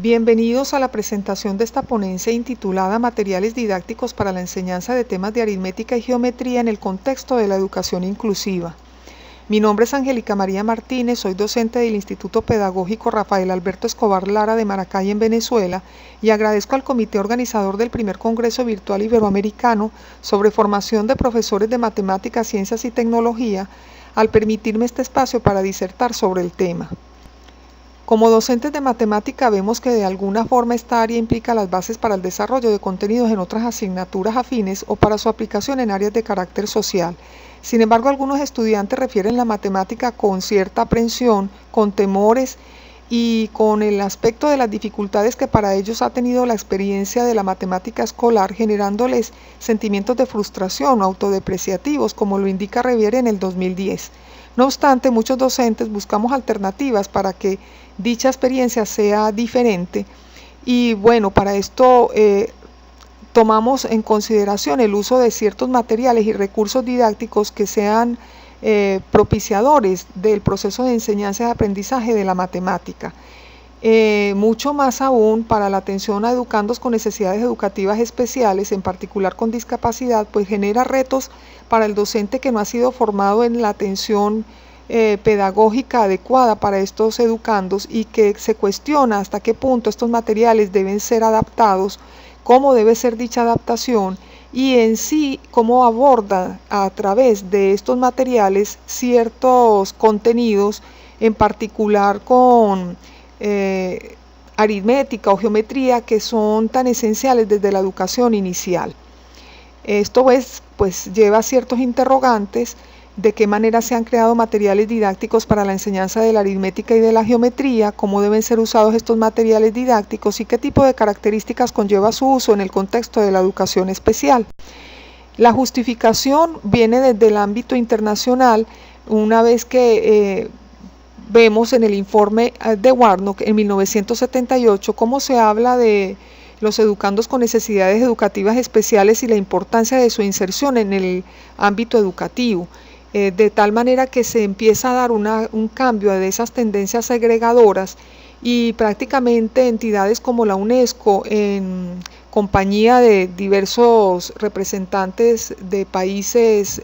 Bienvenidos a la presentación de esta ponencia intitulada Materiales didácticos para la enseñanza de temas de aritmética y geometría en el contexto de la educación inclusiva. Mi nombre es Angélica María Martínez, soy docente del Instituto Pedagógico Rafael Alberto Escobar Lara de Maracay en Venezuela y agradezco al comité organizador del primer Congreso Virtual Iberoamericano sobre formación de profesores de matemáticas, ciencias y tecnología al permitirme este espacio para disertar sobre el tema. Como docentes de matemática vemos que de alguna forma esta área implica las bases para el desarrollo de contenidos en otras asignaturas afines o para su aplicación en áreas de carácter social. Sin embargo, algunos estudiantes refieren la matemática con cierta aprensión, con temores y con el aspecto de las dificultades que para ellos ha tenido la experiencia de la matemática escolar, generándoles sentimientos de frustración o autodepreciativos, como lo indica Reviere en el 2010. No obstante, muchos docentes buscamos alternativas para que dicha experiencia sea diferente y bueno, para esto tomamos en consideración el uso de ciertos materiales y recursos didácticos que sean propiciadores del proceso de enseñanza y aprendizaje de la matemática. Mucho más aún para la atención a educandos con necesidades educativas especiales, en particular con discapacidad, pues genera retos para el docente que no ha sido formado en la atención pedagógica adecuada para estos educandos y que se cuestiona hasta qué punto estos materiales deben ser adaptados, cómo debe ser dicha adaptación y en sí cómo aborda a través de estos materiales ciertos contenidos, en particular con aritmética o geometría, que son tan esenciales desde la educación inicial. Esto pues lleva a ciertos interrogantes: de qué manera se han creado materiales didácticos para la enseñanza de la aritmética y de la geometría, cómo deben ser usados estos materiales didácticos y qué tipo de características conlleva su uso en el contexto de la educación especial. La justificación viene desde el ámbito internacional, una vez que vemos en el informe de Warnock en 1978 cómo se habla de los educandos con necesidades educativas especiales y la importancia de su inserción en el ámbito educativo, de tal manera que se empieza a dar un cambio de esas tendencias segregadoras y prácticamente entidades como la UNESCO, en compañía de diversos representantes de países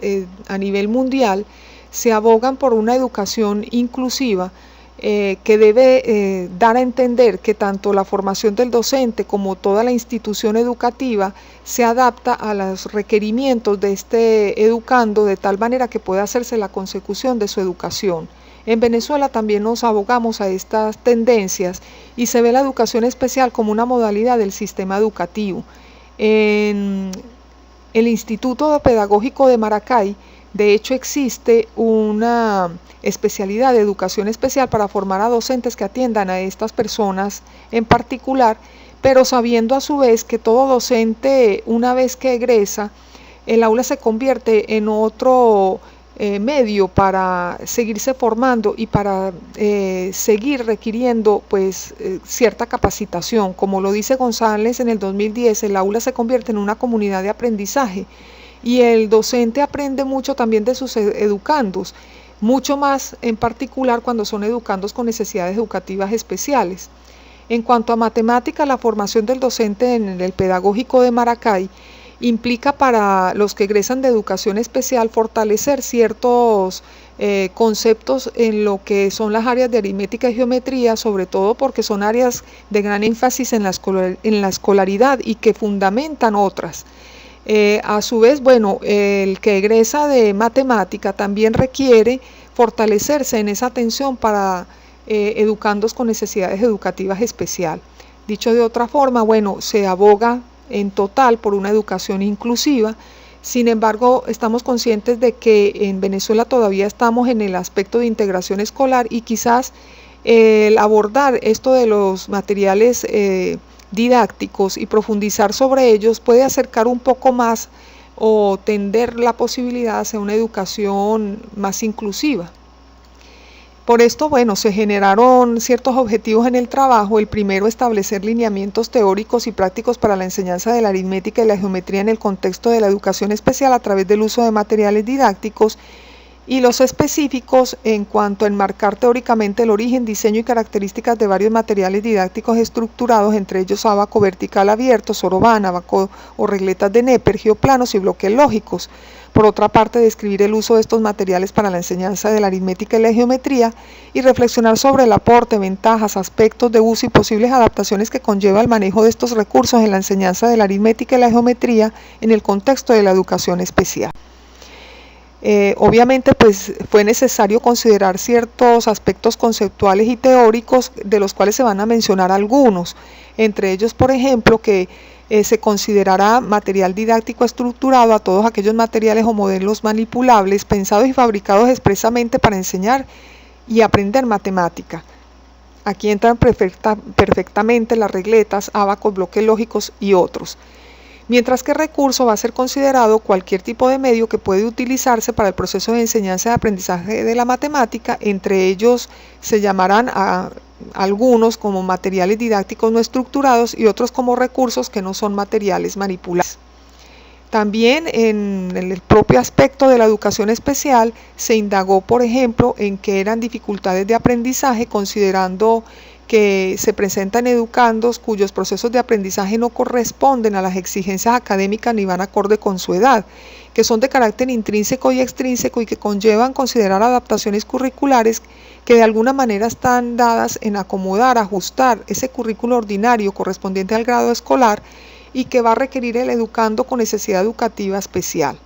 a nivel mundial, se abogan por una educación inclusiva que debe dar a entender que tanto la formación del docente como toda la institución educativa se adapta a los requerimientos de este educando de tal manera que pueda hacerse la consecución de su educación. En Venezuela también nos abogamos a estas tendencias y se ve la educación especial como una modalidad del sistema educativo. En el Instituto Pedagógico de Maracay, de hecho, existe una especialidad de educación especial para formar a docentes que atiendan a estas personas en particular, pero sabiendo a su vez que todo docente, una vez que egresa, el aula se convierte en otro medio para seguirse formando y para seguir requiriendo cierta capacitación. Como lo dice González en el 2010, el aula se convierte en una comunidad de aprendizaje. Y el docente aprende mucho también de sus educandos, mucho más en particular cuando son educandos con necesidades educativas especiales. En cuanto a matemática, la formación del docente en el Pedagógico de Maracay implica para los que egresan de educación especial fortalecer ciertos conceptos en lo que son las áreas de aritmética y geometría, sobre todo porque son áreas de gran énfasis en la escolaridad y que fundamentan otras. A su vez, el que egresa de matemática también requiere fortalecerse en esa atención para educandos con necesidades educativas especial. Dicho de otra forma, se aboga en total por una educación inclusiva. Sin embargo, estamos conscientes de que en Venezuela todavía estamos en el aspecto de integración escolar y quizás el abordar esto de los materiales didácticos y profundizar sobre ellos puede acercar un poco más o tender la posibilidad hacia una educación más inclusiva. Por esto, se generaron ciertos objetivos en el trabajo. El primero, establecer lineamientos teóricos y prácticos para la enseñanza de la aritmética y la geometría en el contexto de la educación especial a través del uso de materiales didácticos. y los específicos en cuanto a enmarcar teóricamente el origen, diseño y características de varios materiales didácticos estructurados, entre ellos ábaco vertical abierto, soroban, ábaco o regletas de Neper, geoplanos y bloques lógicos. Por otra parte, describir el uso de estos materiales para la enseñanza de la aritmética y la geometría y reflexionar sobre el aporte, ventajas, aspectos de uso y posibles adaptaciones que conlleva el manejo de estos recursos en la enseñanza de la aritmética y la geometría en el contexto de la educación especial. Obviamente pues fue necesario considerar ciertos aspectos conceptuales y teóricos, de los cuales se van a mencionar algunos, entre ellos por ejemplo que se considerará material didáctico estructurado a todos aquellos materiales o modelos manipulables pensados y fabricados expresamente para enseñar y aprender matemática. Aquí entran perfectamente las regletas, ábacos, bloques lógicos y otros. Mientras que recurso va a ser considerado cualquier tipo de medio que puede utilizarse para el proceso de enseñanza y aprendizaje de la matemática. Entre ellos se llamarán a algunos como materiales didácticos no estructurados y otros como recursos que no son materiales manipulables. También en el propio aspecto de la educación especial se indagó, por ejemplo, en qué eran dificultades de aprendizaje, considerando que se presentan educandos cuyos procesos de aprendizaje no corresponden a las exigencias académicas ni van acorde con su edad, que son de carácter intrínseco y extrínseco y que conllevan considerar adaptaciones curriculares que de alguna manera están dadas en acomodar, ajustar ese currículo ordinario correspondiente al grado escolar y que va a requerir el educando con necesidad educativa especial.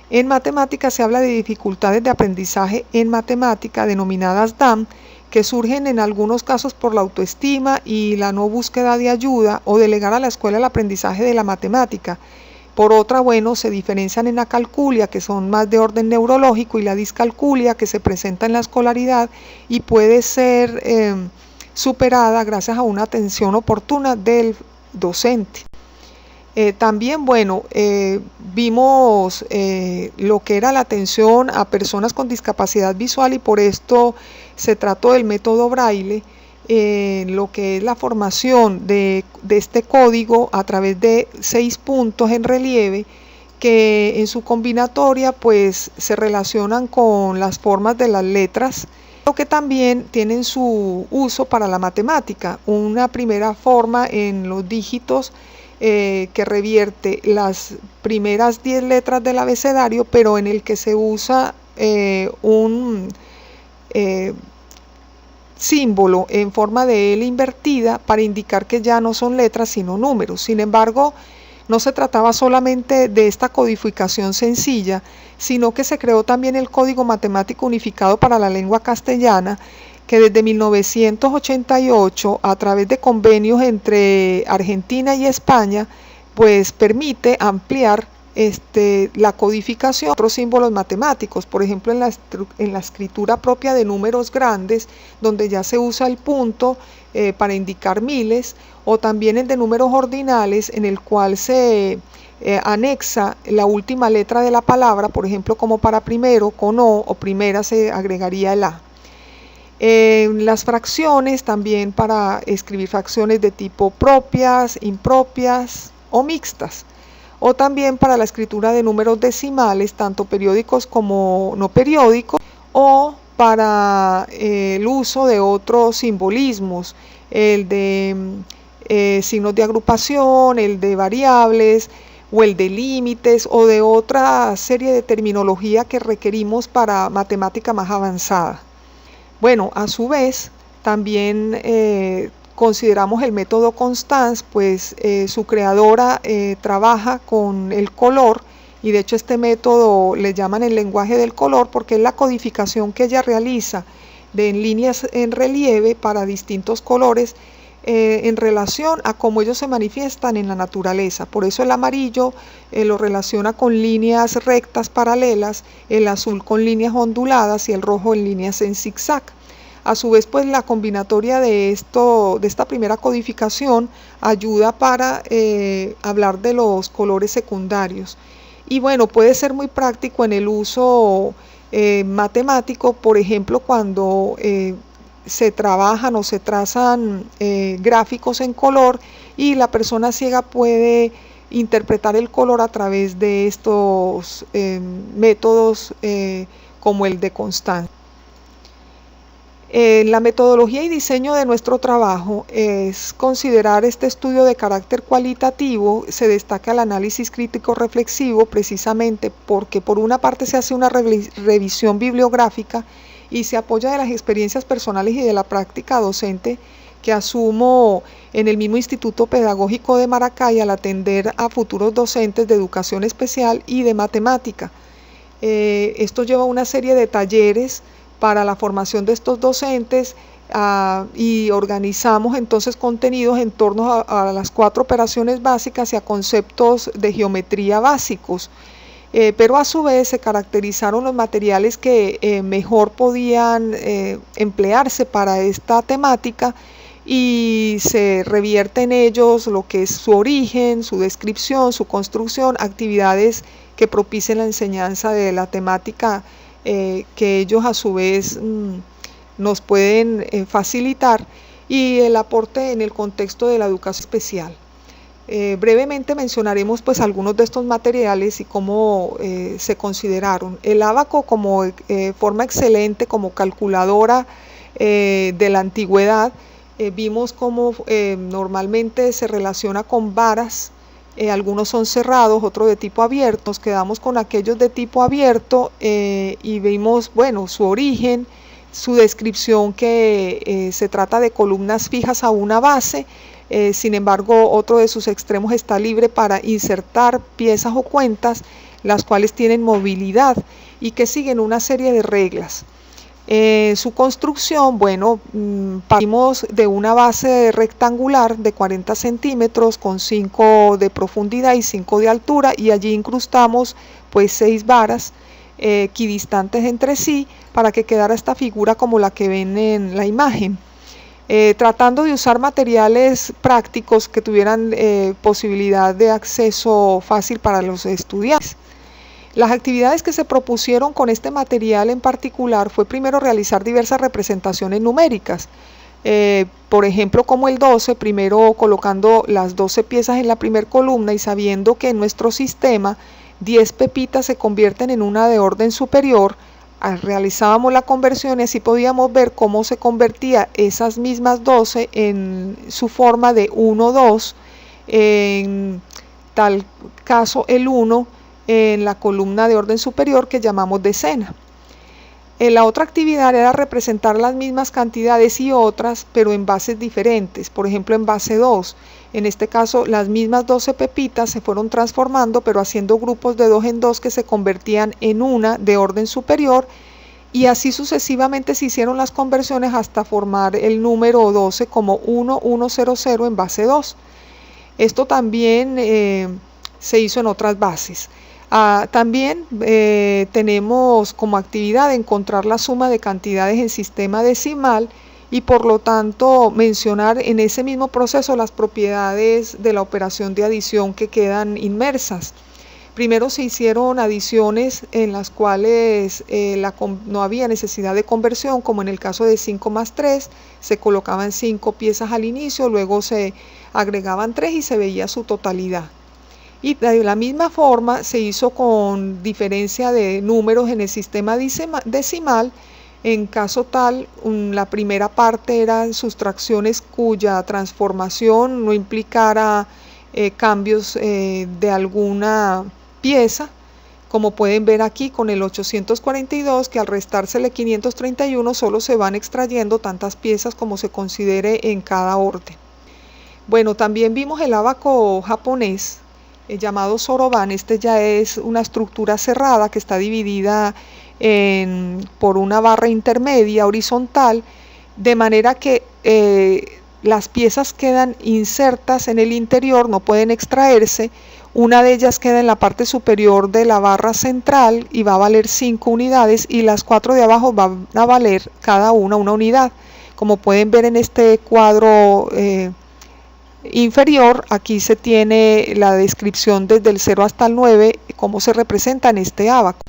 En matemática se habla de dificultades de aprendizaje en matemática denominadas DAM, que surgen en algunos casos por la autoestima y la no búsqueda de ayuda o delegar a la escuela el aprendizaje de la matemática. Por otra, se diferencian en acalculia, que son más de orden neurológico, y la discalculia, que se presenta en la escolaridad y puede ser superada gracias a una atención oportuna del docente. También, vimos lo que era la atención a personas con discapacidad visual y por esto se trató del método Braille, lo que es la formación de este código a través de 6 puntos en relieve que en su combinatoria pues se relacionan con las formas de las letras, pero que también tienen su uso para la matemática. Una primera forma en los dígitos que revierte las primeras 10 letras del abecedario, pero en el que se usa un símbolo en forma de L invertida para indicar que ya no son letras sino números. Sin embargo, no se trataba solamente de esta codificación sencilla, sino que se creó también el Código Matemático Unificado para la Lengua Castellana, que desde 1988, a través de convenios entre Argentina y España, pues permite ampliar la codificación de otros símbolos matemáticos, por ejemplo en la escritura propia de números grandes, donde ya se usa el punto para indicar miles, o también el de números ordinales, en el cual se anexa la última letra de la palabra, por ejemplo como para primero con o primera se agregaría el A. Las fracciones también para escribir fracciones de tipo propias, impropias o mixtas, o también para la escritura de números decimales, tanto periódicos como no periódicos, o para el uso de otros simbolismos, el de signos de agrupación, el de variables, o el de límites, o de otra serie de terminología que requerimos para matemática más avanzada. Bueno, a su vez, también consideramos el método Constance, pues su creadora trabaja con el color, y de hecho este método le llaman el lenguaje del color porque es la codificación que ella realiza en líneas en relieve para distintos colores en relación a cómo ellos se manifiestan en la naturaleza. Por eso el amarillo lo relaciona con líneas rectas paralelas, el azul con líneas onduladas y el rojo en líneas en zigzag. A su vez, pues la combinatoria de esta primera codificación ayuda para hablar de los colores secundarios. Y bueno, puede ser muy práctico en el uso matemático, por ejemplo, cuando se trabajan o se trazan gráficos en color y la persona ciega puede interpretar el color a través de estos métodos como el de constancia. La metodología y diseño de nuestro trabajo es considerar este estudio de carácter cualitativo. Se destaca el análisis crítico reflexivo precisamente porque por una parte se hace una revisión bibliográfica y se apoya de las experiencias personales y de la práctica docente que asumo en el mismo Instituto Pedagógico de Maracay al atender a futuros docentes de educación especial y de matemática. Esto lleva una serie de talleres para la formación de estos docentes y organizamos entonces contenidos en torno a las 4 operaciones básicas y a conceptos de geometría básicos. Pero a su vez se caracterizaron los materiales que mejor podían emplearse para esta temática y se revierte en ellos lo que es su origen, su descripción, su construcción, actividades que propicien la enseñanza de la temática que ellos a su vez nos pueden facilitar, y el aporte en el contexto de la educación especial. Brevemente mencionaremos pues algunos de estos materiales y cómo se consideraron. El ábaco como forma excelente, como calculadora de la antigüedad. Vimos cómo normalmente se relaciona con varas. Algunos son cerrados, otros de tipo abierto. Nos quedamos con aquellos de tipo abierto y vimos, bueno, su origen, su descripción, que se trata de columnas fijas a una base. Sin embargo, otro de sus extremos está libre para insertar piezas o cuentas, las cuales tienen movilidad y que siguen una serie de reglas. Su construcción, bueno, partimos de una base rectangular de 40 centímetros con 5 de profundidad y 5 de altura, y allí incrustamos pues 6 varas equidistantes entre sí para que quedara esta figura como la que ven en la imagen. Tratando de usar materiales prácticos que tuvieran posibilidad de acceso fácil para los estudiantes. Las actividades que se propusieron con este material en particular fue primero realizar diversas representaciones numéricas, por ejemplo como el 12, primero colocando las 12 piezas en la primera columna y sabiendo que en nuestro sistema 10 pepitas se convierten en una de orden superior. Realizábamos la conversión y así podíamos ver cómo se convertía esas mismas 12 en su forma de 1, 2, en tal caso el 1 en la columna de orden superior que llamamos decena. La otra actividad era representar las mismas cantidades y otras, pero en bases diferentes. Por ejemplo, en base 2, en este caso las mismas 12 pepitas se fueron transformando, pero haciendo grupos de 2 en 2 que se convertían en una de orden superior, y así sucesivamente se hicieron las conversiones hasta formar el número 12 como 1100 en base 2. Esto también se hizo en otras bases. También tenemos como actividad encontrar la suma de cantidades en sistema decimal y por lo tanto mencionar en ese mismo proceso las propiedades de la operación de adición que quedan inmersas. Primero se hicieron adiciones en las cuales no había necesidad de conversión, como en el caso de 5 más 3, se colocaban 5 piezas al inicio, luego se agregaban 3 y se veía su totalidad. Y de la misma forma se hizo con diferencia de números en el sistema decimal. En caso tal, la primera parte eran sustracciones cuya transformación no implicara cambios de alguna pieza, como pueden ver aquí con el 842, que al restársele 531 solo se van extrayendo tantas piezas como se considere en cada orden. Bueno, también vimos el ábaco japonés, llamado Soroban. Este ya es una estructura cerrada que está dividida por una barra intermedia horizontal, de manera que las piezas quedan insertas en el interior, no pueden extraerse. Una de ellas queda en la parte superior de la barra central y va a valer 5 unidades, y las 4 de abajo van a valer cada una unidad. Como pueden ver en este cuadro inferior, aquí se tiene la descripción desde el 0 hasta el 9, cómo se representa en este ábaco.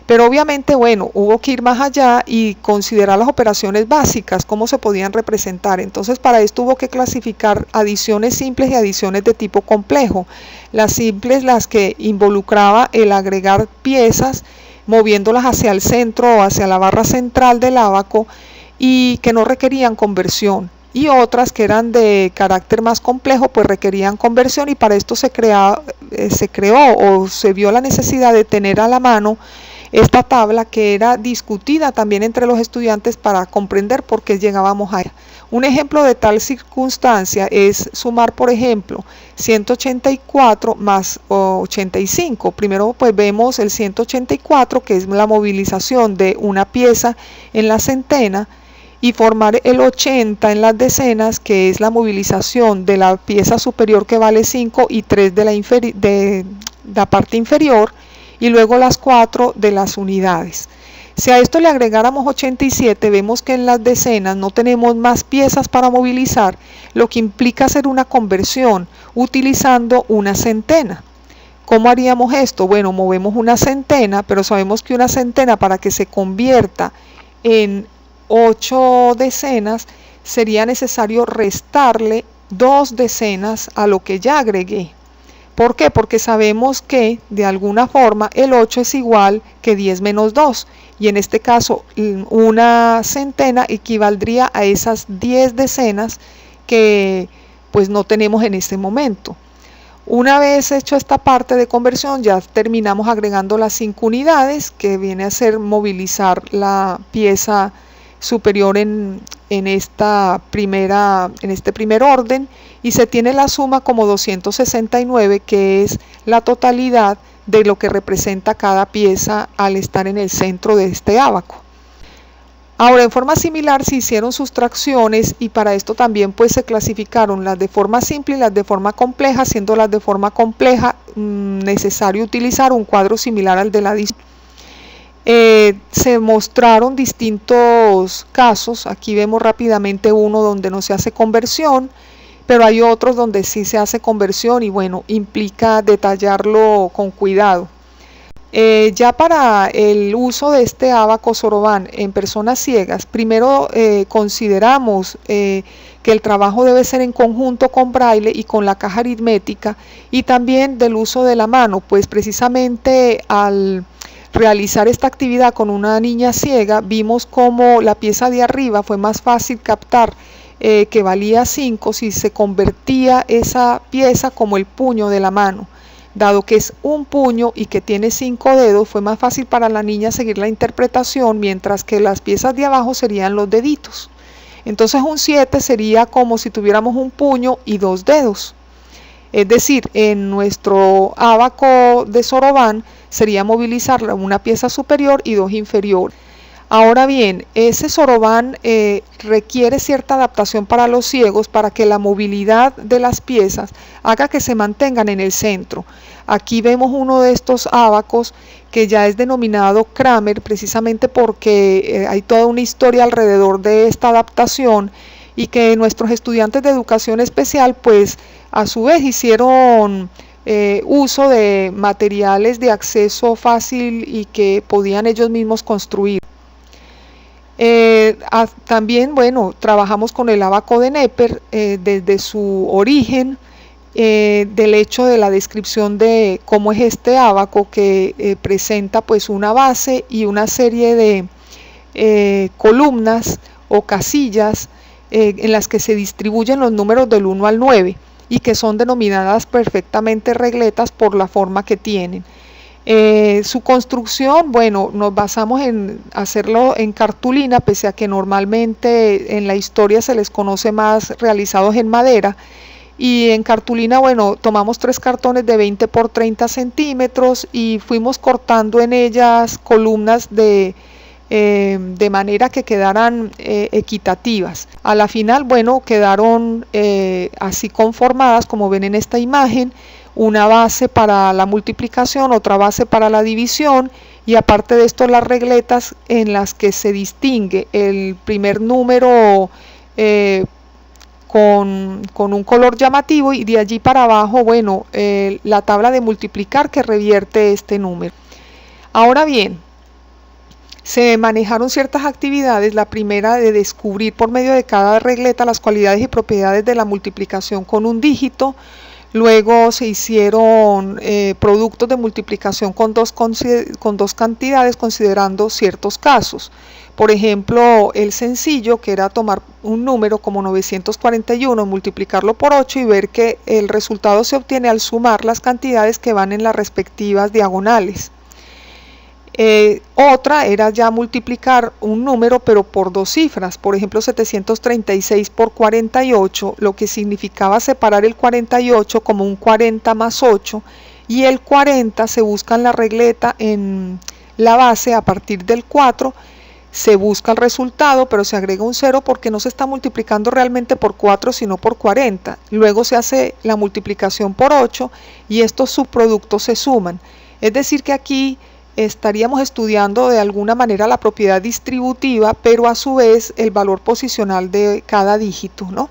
Pero obviamente, bueno, hubo que ir más allá y considerar las operaciones básicas, cómo se podían representar. Entonces, para esto hubo que clasificar adiciones simples y adiciones de tipo complejo. Las simples, las que involucraba el agregar piezas moviéndolas hacia el centro o hacia la barra central del ábaco y que no requerían conversión. Y otras que eran de carácter más complejo, pues requerían conversión, y para esto se creó o se vio la necesidad de tener a la mano esta tabla, que era discutida también entre los estudiantes para comprender por qué llegábamos a ella. Un ejemplo de tal circunstancia es sumar, por ejemplo, 184 más 85. Primero pues vemos el 184, que es la movilización de una pieza en la centena, y formar el 80 en las decenas, que es la movilización de la pieza superior, que vale 5, y 3 de la parte inferior, y luego las 4 de las unidades. Si a esto le agregáramos 87, vemos que en las decenas no tenemos más piezas para movilizar, lo que implica hacer una conversión utilizando una centena. ¿Cómo haríamos esto? Bueno, movemos una centena, pero sabemos que una centena, para que se convierta en 8 decenas, sería necesario restarle 2 decenas a lo que ya agregué. ¿Por qué? Porque sabemos que de alguna forma el 8 es igual que 10 menos 2, y en este caso una centena equivaldría a esas 10 decenas que pues no tenemos en este momento. Una vez hecho esta parte de conversión, ya terminamos agregando las 5 unidades, que viene a ser movilizar la pieza superior en este primer orden, y se tiene la suma como 269, que es la totalidad de lo que representa cada pieza al estar en el centro de este ábaco. Ahora, en forma similar se hicieron sustracciones, y para esto también pues se clasificaron las de forma simple y las de forma compleja, siendo las de forma compleja necesario utilizar un cuadro similar al de la adición. Se mostraron distintos casos. Aquí vemos rápidamente uno donde no se hace conversión, pero hay otros donde sí se hace conversión, y bueno, implica detallarlo con cuidado. Ya para el uso de este ábaco Soroban en personas ciegas, primero consideramos que el trabajo debe ser en conjunto con braille y con la caja aritmética, y también del uso de la mano, pues precisamente al realizar esta actividad con una niña ciega, vimos como la pieza de arriba fue más fácil captar, que valía 5, si se convertía esa pieza como el puño de la mano. Dado que es un puño y que tiene 5 dedos, fue más fácil para la niña seguir la interpretación, mientras que las piezas de abajo serían los deditos. Entonces un 7 sería como si tuviéramos un puño y 2 dedos. Es decir, en nuestro ábaco de Soroban sería movilizar una pieza superior y 2 inferiores. Ahora bien, ese Soroban requiere cierta adaptación para los ciegos, para que la movilidad de las piezas haga que se mantengan en el centro. Aquí vemos uno de estos ábacos que ya es denominado Kramer, precisamente porque hay toda una historia alrededor de esta adaptación, y que nuestros estudiantes de educación especial pues a su vez hicieron uso de materiales de acceso fácil y que podían ellos mismos construir. También, bueno, trabajamos con el ábaco de Neper desde su origen, del hecho de la descripción de cómo es este ábaco, que presenta pues una base y una serie de columnas o casillas en las que se distribuyen los números del 1 al 9, y que son denominadas perfectamente regletas por la forma que tienen. Su construcción, bueno, nos basamos en hacerlo en cartulina, pese a que normalmente en la historia se les conoce más realizados en madera. Y en cartulina, bueno, tomamos 3 cartones de 20 por 30 centímetros y fuimos cortando en ellas columnas de manera que quedaran equitativas. A la final, bueno, quedaron así conformadas, como ven en esta imagen: una base para la multiplicación, otra base para la división, y aparte de esto las regletas en las que se distingue el primer número con un color llamativo, y de allí para abajo, bueno, la tabla de multiplicar que revierte este número. Ahora bien, se manejaron ciertas actividades. La primera, de descubrir por medio de cada regleta las cualidades y propiedades de la multiplicación con un dígito. Luego se hicieron productos de multiplicación con dos cantidades considerando ciertos casos. Por ejemplo, el sencillo, que era tomar un número como 941, multiplicarlo por 8 y ver que el resultado se obtiene al sumar las cantidades que van en las respectivas diagonales. Otra era ya multiplicar un número pero por dos cifras, por ejemplo 736 por 48, lo que significaba separar el 48 como un 40 más 8, y el 40 se busca en la regleta en la base a partir del 4, se busca el resultado pero se agrega un 0 porque no se está multiplicando realmente por 4 sino por 40. Luego se hace la multiplicación por 8 y estos subproductos se suman. Es decir que aquí estaríamos estudiando de alguna manera la propiedad distributiva, pero a su vez el valor posicional de cada dígito, ¿no?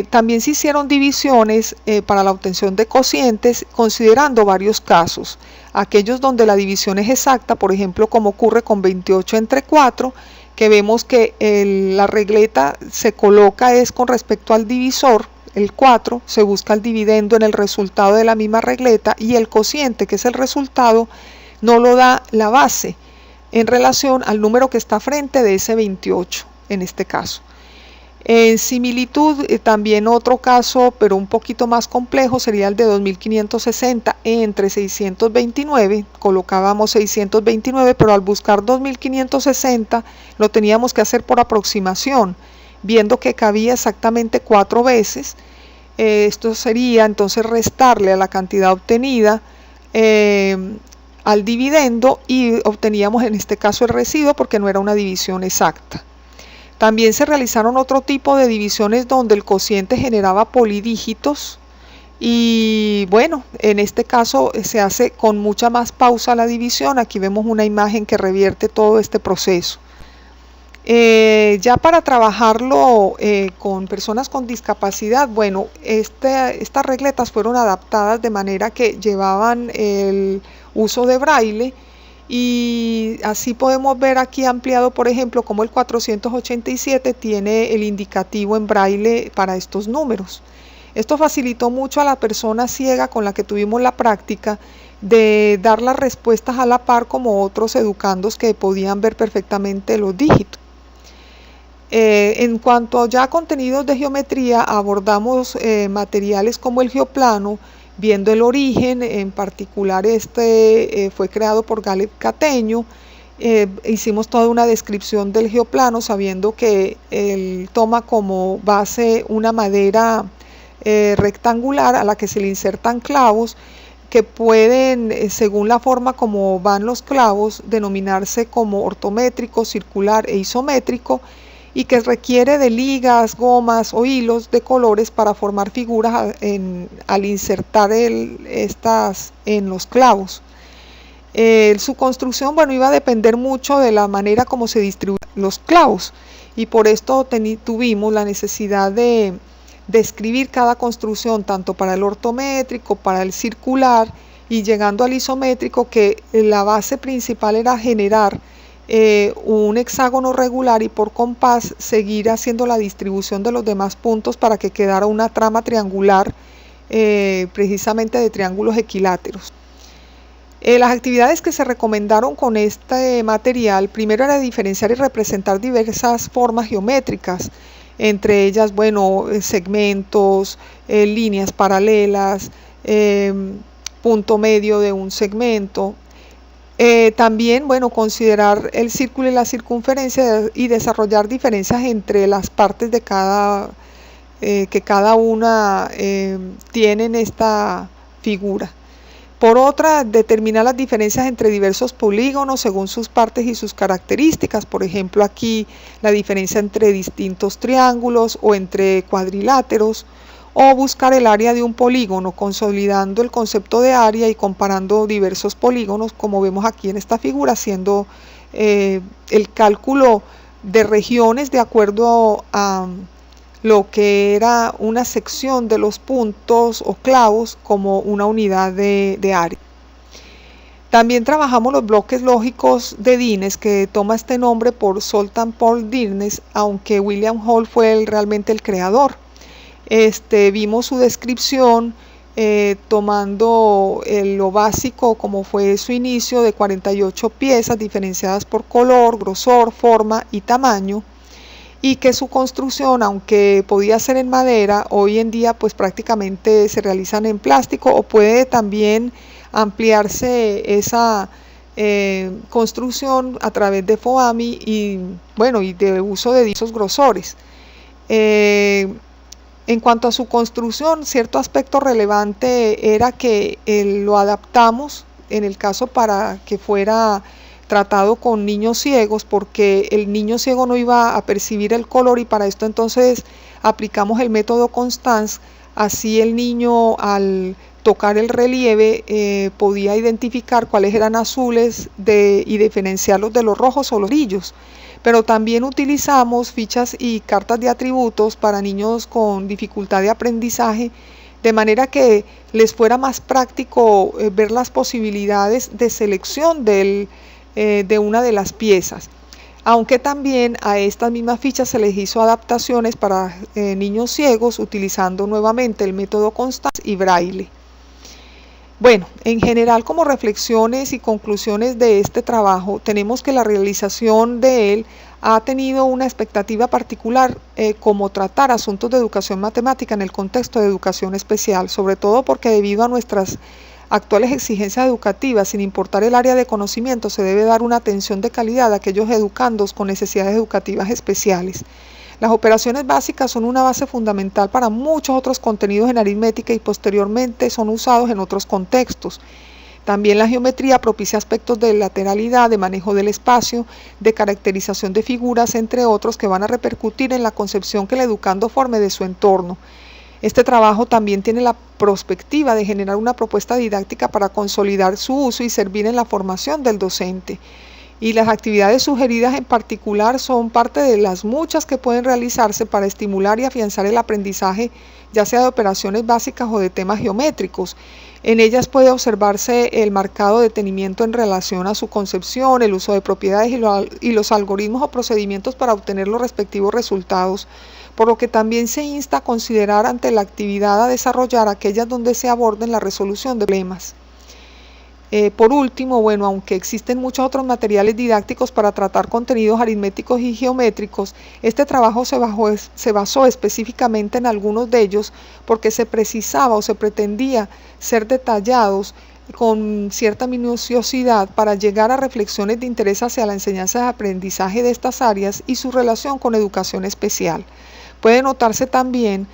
También se hicieron divisiones para la obtención de cocientes considerando varios casos. Aquellos donde la división es exacta, por ejemplo, como ocurre con 28 entre 4, que vemos que la regleta se coloca es con respecto al divisor, el 4, se busca el dividendo en el resultado de la misma regleta, y el cociente, que es el resultado, no lo da la base en relación al número que está frente de ese 28 en este caso. En similitud, también otro caso, pero un poquito más complejo, sería el de 2560 entre 629. Colocábamos 629, pero al buscar 2560 lo teníamos que hacer por aproximación, viendo que cabía exactamente 4 veces. Esto sería entonces restarle a la cantidad obtenida al dividendo, y obteníamos en este caso el residuo porque no era una división exacta. También se realizaron otro tipo de divisiones donde el cociente generaba polidígitos, y bueno, en este caso se hace con mucha más pausa la división. Aquí vemos una imagen que revierte todo este proceso. Ya para trabajarlo con personas con discapacidad, bueno, estas regletas fueron adaptadas de manera que llevaban el uso de braille, y así podemos ver aquí ampliado, por ejemplo, como el 487 tiene el indicativo en braille para estos números. Esto facilitó mucho a la persona ciega con la que tuvimos la práctica de dar las respuestas a la par como otros educandos que podían ver perfectamente los dígitos. En cuanto ya a contenidos de geometría, abordamos materiales como el geoplano, viendo el origen. En particular fue creado por Galeb Cateño. Hicimos toda una descripción del geoplano, sabiendo que él toma como base una madera rectangular a la que se le insertan clavos que pueden, según la forma como van los clavos, denominarse como ortométrico, circular e isométrico, y que requiere de ligas, gomas o hilos de colores para formar figuras al insertar estas en los clavos. Su construcción, bueno, iba a depender mucho de la manera como se distribuyen los clavos, y por esto tuvimos la necesidad de describir cada construcción, tanto para el ortométrico, para el circular, y llegando al isométrico, que la base principal era generar un hexágono regular y por compás seguir haciendo la distribución de los demás puntos para que quedara una trama triangular, precisamente de triángulos equiláteros. Las actividades que se recomendaron con este material, primero era diferenciar y representar diversas formas geométricas, entre ellas, bueno, segmentos, líneas paralelas, punto medio de un segmento. También, bueno, considerar el círculo y la circunferencia y desarrollar diferencias entre las partes de que cada una tiene en esta figura. Por otra, determinar las diferencias entre diversos polígonos según sus partes y sus características. Por ejemplo, aquí la diferencia entre distintos triángulos o entre cuadriláteros, o buscar el área de un polígono, consolidando el concepto de área y comparando diversos polígonos, como vemos aquí en esta figura, haciendo el cálculo de regiones de acuerdo a lo que era una sección de los puntos o clavos como una unidad de área. También trabajamos los bloques lógicos de Dines, que toma este nombre por Zoltan Paul Dines, aunque William Hall fue realmente el creador. Vimos su descripción tomando lo básico como fue su inicio de 48 piezas diferenciadas por color, grosor, forma y tamaño, y que su construcción, aunque podía ser en madera, hoy en día pues prácticamente se realizan en plástico, o puede también ampliarse esa construcción a través de FOAMI y bueno, y de uso de diversos grosores. En cuanto a su construcción, cierto aspecto relevante era que lo adaptamos en el caso para que fuera tratado con niños ciegos, porque el niño ciego no iba a percibir el color, y para esto entonces aplicamos el método Constance. Así el niño, al tocar el relieve, podía identificar cuáles eran azules y diferenciarlos de los rojos o los brillos. Pero también utilizamos fichas y cartas de atributos para niños con dificultad de aprendizaje, de manera que les fuera más práctico ver las posibilidades de selección de una de las piezas. Aunque también a estas mismas fichas se les hizo adaptaciones para niños ciegos, utilizando nuevamente el método Constance y Braille. Bueno, en general, como reflexiones y conclusiones de este trabajo, tenemos que la realización de él ha tenido una expectativa particular, como tratar asuntos de educación matemática en el contexto de educación especial, sobre todo porque debido a nuestras actuales exigencias educativas, sin importar el área de conocimiento, se debe dar una atención de calidad a aquellos educandos con necesidades educativas especiales. Las operaciones básicas son una base fundamental para muchos otros contenidos en aritmética y posteriormente son usados en otros contextos. También la geometría propicia aspectos de lateralidad, de manejo del espacio, de caracterización de figuras, entre otros, que van a repercutir en la concepción que el educando forme de su entorno. Este trabajo también tiene la perspectiva de generar una propuesta didáctica para consolidar su uso y servir en la formación del docente. Y las actividades sugeridas en particular son parte de las muchas que pueden realizarse para estimular y afianzar el aprendizaje, ya sea de operaciones básicas o de temas geométricos. En ellas puede observarse el marcado detenimiento en relación a su concepción, el uso de propiedades y los algoritmos o procedimientos para obtener los respectivos resultados, por lo que también se insta a considerar ante la actividad a desarrollar aquellas donde se aborden la resolución de problemas. Por último, bueno, aunque existen muchos otros materiales didácticos para tratar contenidos aritméticos y geométricos, este trabajo se basó específicamente en algunos de ellos porque se precisaba o se pretendía ser detallados con cierta minuciosidad para llegar a reflexiones de interés hacia la enseñanza y aprendizaje de estas áreas y su relación con educación especial. Puede notarse también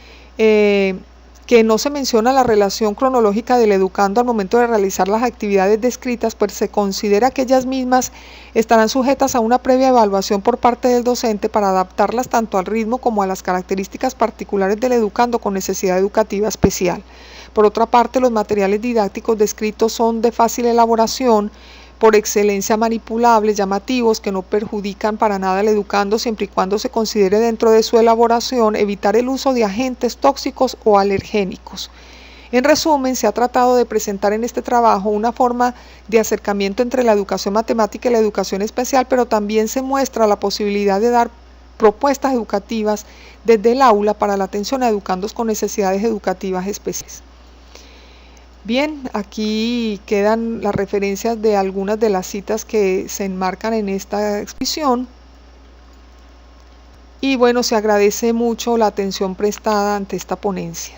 que no se menciona la relación cronológica del educando al momento de realizar las actividades descritas, pues se considera que ellas mismas estarán sujetas a una previa evaluación por parte del docente para adaptarlas tanto al ritmo como a las características particulares del educando con necesidad educativa especial. Por otra parte, los materiales didácticos descritos son de fácil elaboración, por excelencia manipulables, llamativos, que no perjudican para nada al educando siempre y cuando se considere dentro de su elaboración evitar el uso de agentes tóxicos o alergénicos. En resumen, se ha tratado de presentar en este trabajo una forma de acercamiento entre la educación matemática y la educación especial, pero también se muestra la posibilidad de dar propuestas educativas desde el aula para la atención a educandos con necesidades educativas especiales. Bien, aquí quedan las referencias de algunas de las citas que se enmarcan en esta exposición. Y bueno, se agradece mucho la atención prestada ante esta ponencia.